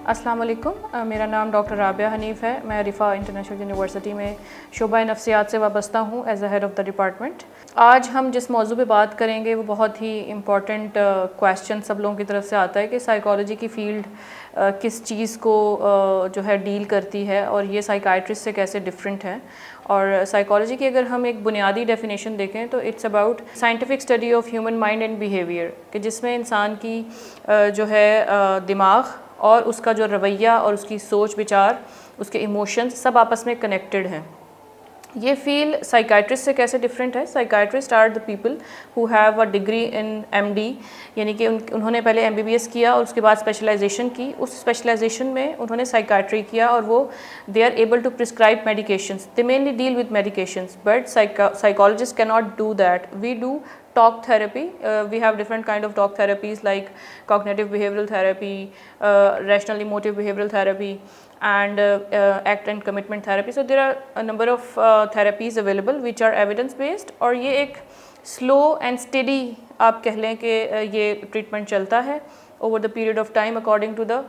अस्सलाम वालेकुम, मेरा नाम डॉक्टर राबिया हनीफ़ है। मैं रिफ़ा इंटरनेशनल यूनिवर्सिटी में शोबा नफ्सियात से वाबस्ता हूँ as a head of the department. आज हम जिस मौजू पे बात करेंगे वो बहुत ही इम्पॉर्टेंट क्वेश्चन सब लोगों की तरफ से आता है कि साइकोलॉजी की फ़ील्ड किस चीज़ को जो है डील करती है और ये साइकाइट्रिस्ट से कैसे डिफरेंट है। और साइकोलॉजी की अगर हम एक बुनियादी डेफिनेशन देखें तो it's about scientific study of human mind and behaviour, कि जिसमें इंसान की जो है दिमाग और उसका जो रवैया और उसकी सोच विचार, उसके इमोशंस सब आपस में कनेक्टेड हैं। ये फील्ड साइकाइट्रिस्ट से कैसे डिफरेंट है? Psychiatrists are the people who have a degree in MD, यानी कि उन्होंने पहले एमबीबीएस किया और उसके बाद स्पेशलाइजेशन की। उस स्पेशलाइजेशन में उन्होंने साइकाइट्री किया और वो they are able to prescribe medications. They mainly deal with medications, but psychologists cannot do that. We do talk therapy. We have different kind of talk therapies like cognitive behavioral therapy, rational emotive behavioral therapy, and act and commitment therapy. So there are a number of therapies available which are evidence based, और ये एक slow and steady आप कह लें कि ये treatment चलता है over the period of time according to the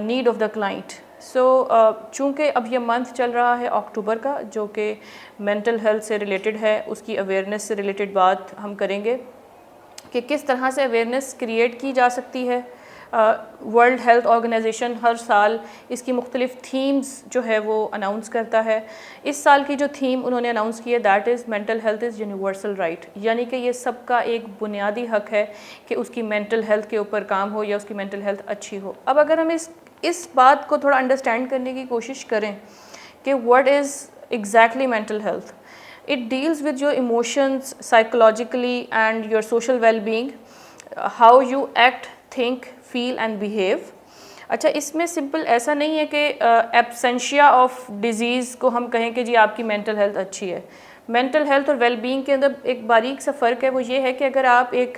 need of the client. सो चूँकि अब ये मंथ चल रहा है अक्टूबर का, जो कि मेंटल हेल्थ से रिलेटेड है, उसकी अवेयरनेस से रिलेटेड बात हम करेंगे कि किस तरह से अवेयरनेस क्रिएट की जा सकती है। वर्ल्ड हेल्थ ऑर्गेनाइजेशन हर साल इसकी मुख्तलिफ थीम्स जो है वो अनाउंस करता है। इस साल की जो थीम उन्होंने अनाउंस की है that is mental health is universal right, यानी कि ये सबका एक बुनियादी हक है कि उसकी मेंटल हेल्थ के ऊपर काम हो या उसकी मेंटल हेल्थ अच्छी हो। अब अगर हम इस बात को थोड़ा अंडरस्टैंड करने की कोशिश करें कि what is exactly mental health, it deals with your emotions psychologically and your social well being, how you act, think, feel and behave. अच्छा, इसमें सिंपल ऐसा नहीं है कि एब्सेंशिया ऑफ डिजीज़ को हम कहें कि जी आपकी मेंटल हेल्थ अच्छी है। मेंटल हेल्थ और वेल बीइंग के अंदर एक बारीक सा फ़र्क है, वो ये है कि अगर आप एक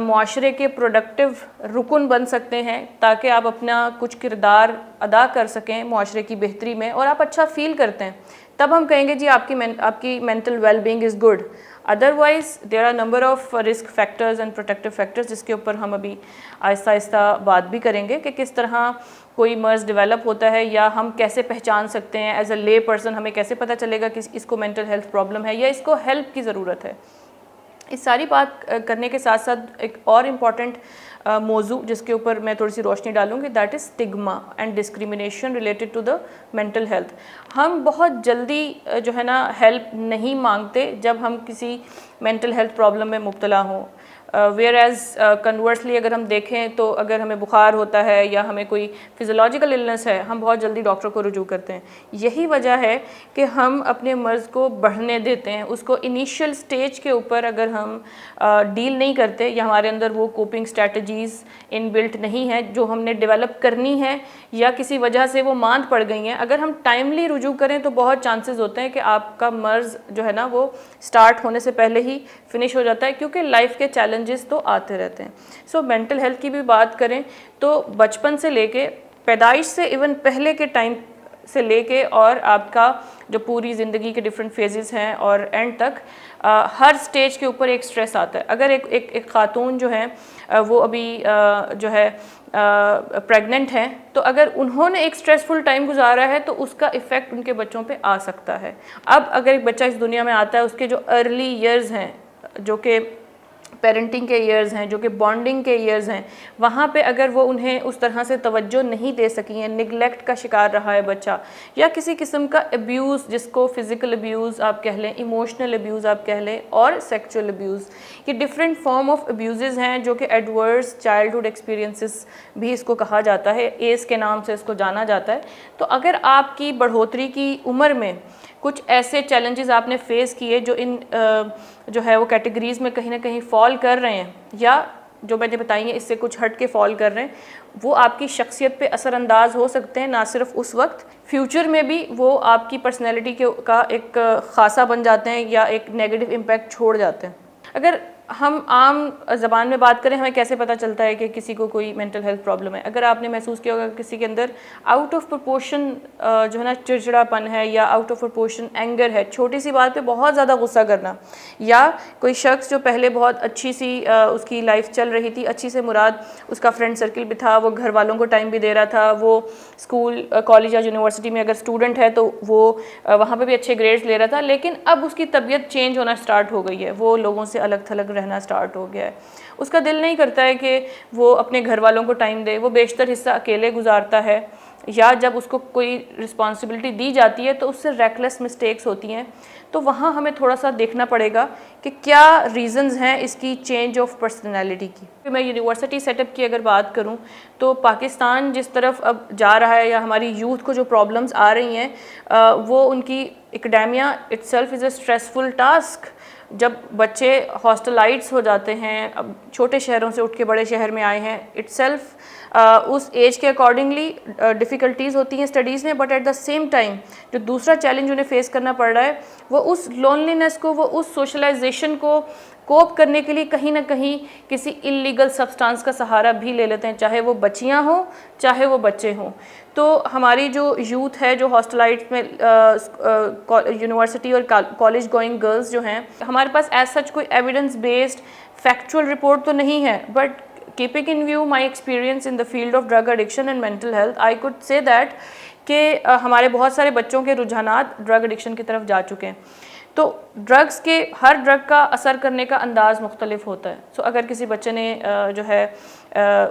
मुआशरे के प्रोडक्टिव रुकन बन सकते हैं ताकि आप अपना कुछ किरदार अदा कर सकें मुआशरे की बेहतरी में और आप अच्छा फ़ील करते हैं, तब हम कहेंगे जी आपकी mental well being is good. Otherwise there are number of risk factors and protective factors, जिसके ऊपर हम अभी आहिस्ता आहिस्ता बात भी करेंगे कि किस तरह कोई मर्ज़ डेवलप होता है या हम कैसे पहचान सकते हैं एज अ ले पर्सन, हमें कैसे पता चलेगा कि इसको मेंटल हेल्थ प्रॉब्लम है या इसको हेल्प की ज़रूरत है। इस सारी बात करने के साथ साथ एक और इम्पॉर्टेंट मौजू जिसके ऊपर मैं थोड़ी सी रोशनी डालूंगी, that is stigma and discrimination related to the mental health. हम बहुत जल्दी जो है ना हेल्प नहीं मांगते जब हम किसी मेंटल हेल्थ प्रॉब्लम में मुब्तला हों, वेयर एज़ कन्वर्सली अगर हम देखें तो अगर हमें बुखार होता है या हमें कोई फिज़ोलॉजिकल इलनेस है, हम बहुत जल्दी डॉक्टर को रुजू करते हैं। यही वजह है कि हम अपने मर्ज़ को बढ़ने देते हैं, उसको इनिशियल स्टेज के ऊपर अगर हम डील नहीं करते या हमारे अंदर वो कोपिंग स्ट्रैटेजीज़ इनबिल्ट नहीं है जो हमने डेवलप करनी है या किसी वजह से वो मांद पड़ गई हैं, अगर हम टाइमली रुजू करें तो बहुत चांसेस होते हैं कि आपका मर्ज़ जो है ना वो स्टार्ट होने से पहले ही फिनिश हो जाता है, क्योंकि लाइफ के चैलेंजेस तो आते रहते हैं। सो मेंटल हेल्थ की भी बात करें तो बचपन से लेके पैदाइश से इवन पहले के टाइम से लेके और आपका जो पूरी ज़िंदगी के डिफरेंट फेजेस हैं और एंड तक हर स्टेज के ऊपर एक स्ट्रेस आता है। अगर एक खातून जो है वो अभी जो है प्रेग्नेंट हैं, तो अगर उन्होंने एक स्ट्रेसफुल टाइम गुजारा है तो उसका इफ़ेक्ट उनके बच्चों पे आ सकता है। अब अगर एक बच्चा इस दुनिया में आता है, उसके जो अर्ली ईयर्स हैं, जो कि पेरेंटिंग के ईयर्स हैं, जो कि बॉन्डिंग के ईयर्स हैं, वहाँ पे अगर वो उन्हें उस तरह से तवज्जो नहीं दे सकी हैं, निगलेक्ट का शिकार रहा है बच्चा, या किसी किस्म का अब्यूज़, जिसको फ़िज़िकल अब्यूज़ आप कह लें, इमोशनल अब्यूज़ आप कह लें, और सेक्सुअल अब्यूज़, ये डिफरेंट फॉर्म ऑफ अब्यूज़ हैं जो कि एडवर्स चाइल्डहुड एक्सपीरियंसेस भी इसको कहा जाता है, एस के नाम से इसको जाना जाता है। तो अगर आपकी बढ़ोतरी की उम्र में कुछ ऐसे चैलेंजेस आपने फेस किए जो इन जो है वो कैटेगरीज़ में कहीं ना कहीं फॉल कर रहे हैं, या जो मैंने बताई हैं इससे कुछ हट के फॉल कर रहे हैं, वो आपकी शख्सियत पे असरअंदाज हो सकते हैं। ना सिर्फ उस वक्त, फ्यूचर में भी वो आपकी पर्सनैलिटी का एक खासा बन जाते हैं या एक नेगेटिव इम्पैक्ट छोड़ जाते हैं। अगर हम आम ज़बान में बात करें, हमें कैसे पता चलता है कि किसी को कोई मेंटल हेल्थ प्रॉब्लम है? अगर आपने महसूस किया होगा किसी के अंदर आउट ऑफ प्रोपोर्शन जो है ना चिड़चिड़ापन है, या आउट ऑफ प्रोपोर्शन एंगर है, छोटी सी बात पे बहुत ज़्यादा गुस्सा करना, या कोई शख्स जो पहले बहुत अच्छी सी उसकी लाइफ चल रही थी, अच्छी से मुराद उसका फ्रेंड सर्किल भी था, वो घर वालों को टाइम भी दे रहा था, वो स्कूल कॉलेज या यूनिवर्सिटी में अगर स्टूडेंट है तो वो वहाँ पे भी अच्छे ग्रेड्स ले रहा था, लेकिन अब उसकी तबीयत चेंज होना स्टार्ट हो गई है, वो लोगों से अलग थलग रहना स्टार्ट हो गया है, उसका दिल नहीं करता है कि वो अपने घर वालों को टाइम दे, वो बेशतर हिस्सा अकेले गुजारता है, या जब उसको कोई रिस्पॉन्सिबिलिटी दी जाती है तो उससे रेकलेस मिस्टेक्स होती हैं। तो वहाँ हमें थोड़ा सा देखना पड़ेगा कि क्या रीज़न्स हैं इसकी चेंज ऑफ पर्सनैलिटी की। मैं यूनिवर्सिटी सेटअप की अगर बात करूँ तो पाकिस्तान जिस तरफ अब जा रहा है, या हमारी यूथ को जो प्रॉब्लम्स आ रही हैं, वो उनकी academia itself is a stressful task. जब बच्चे हॉस्टलाइट्स हो जाते हैं, अब छोटे शहरों से उठ के बड़े शहर में आए हैं, इटसेल्फ उस एज के अकॉर्डिंगली डिफ़िकल्टीज़ होती हैं स्टडीज़ में, but at the same time जो दूसरा चैलेंज उन्हें फेस करना पड़ रहा है, वो उस लोनलीनेस को, वो उस सोशलाइजेशन को कोप करने के लिए कहीं ना कहीं किसी इलीगल सब्सटेंस का सहारा भी ले लेते हैं, चाहे वो बच्चियां हों चाहे वो बच्चे हों। तो हमारी जो यूथ है जो हॉस्टलाइट्स में यूनिवर्सिटी और कॉलेज गोइंग गर्ल्स जो हैं, हमारे पास एज सच कोई एविडेंस बेस्ड फैक्चुअल रिपोर्ट तो नहीं है, but keeping in view my experience in the field of drug addiction and mental health, I could say that कि हमारे बहुत सारे बच्चों के रुझानात ड्रग एडिक्शन की तरफ जा चुके हैं। तो ड्रग्स के हर ड्रग का असर करने का अंदाज़ मुख्तलिफ होता है। सो अगर किसी बच्चे ने जो है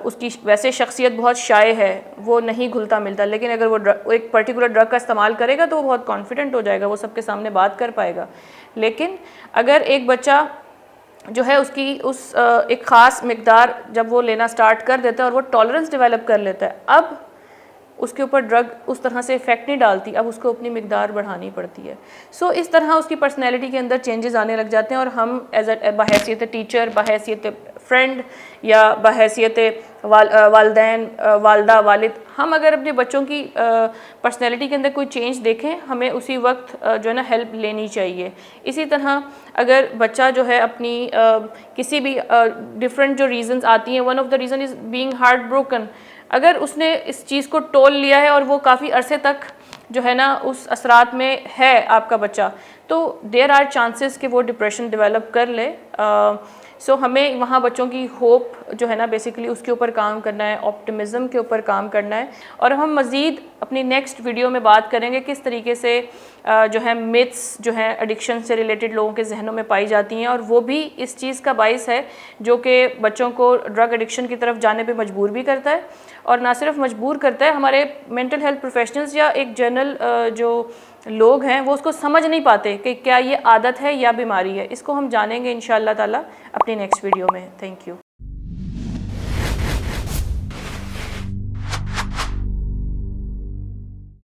उसकी वैसे शख्सियत बहुत शाय है, वो नहीं घुलता मिलता, लेकिन अगर वो एक पर्टिकुलर ड्रग का इस्तेमाल करेगा तो वो बहुत कॉन्फिडेंट हो जाएगा, वो सबके सामने बात कर पाएगा। लेकिन अगर एक बच्चा जो है उसकी एक ख़ास मिकदार जब वो लेना स्टार्ट कर देता है और वो टॉलरेंस डेवलप कर लेता है, अब उसके ऊपर ड्रग उस तरह से इफ़ेक्ट नहीं डालती, अब उसको अपनी मिकदार बढ़ानी पड़ती है। सो इस तरह उसकी पर्सनैलिटी के अंदर चेंजेस आने लग जाते हैं, और हम एज बहैसियत टीचर, बहैसियत फ्रेंड, या बहैसियत वालदैन, वालदा, वालिद, हम अगर अपने बच्चों की पर्सनैलिटी के अंदर कोई चेंज देखें, हमें उसी वक्त जो है ना हेल्प लेनी चाहिए। इसी तरह अगर बच्चा जो है अपनी किसी भी डिफरेंट जो रीज़न्स आती हैं, one of the reason is being heart broken, अगर उसने इस चीज़ को टोल लिया है और वो काफ़ी अरसे तक जो है ना उस असरात में है आपका बच्चा, तो देयर आर चांसेस कि वो डिप्रेशन डेवलप कर ले। सो हमें वहाँ बच्चों की होप जो है ना बेसिकली उसके ऊपर काम करना है, ऑप्टिमिज़म के ऊपर काम करना है। और हम मज़ीद अपनी नेक्स्ट वीडियो में बात करेंगे किस तरीके से जो है मिथ्स जो हैं एडिक्शन से रिलेटेड लोगों के जहनों में पाई जाती हैं, और वो भी इस चीज़ का बाइस है जो कि बच्चों को ड्रग एडिक्शन की तरफ जाने पे मजबूर भी करता है, और ना सिर्फ मजबूर करता है, हमारे मेंटल हेल्थ प्रोफेशनल्स या एक जनरल जो लोग हैं वो उसको समझ नहीं पाते कि क्या ये आदत है या बीमारी है। इसको हम जानेंगे इंशाअल्लाह ताला अपनी नेक्स्ट वीडियो में। Thank you.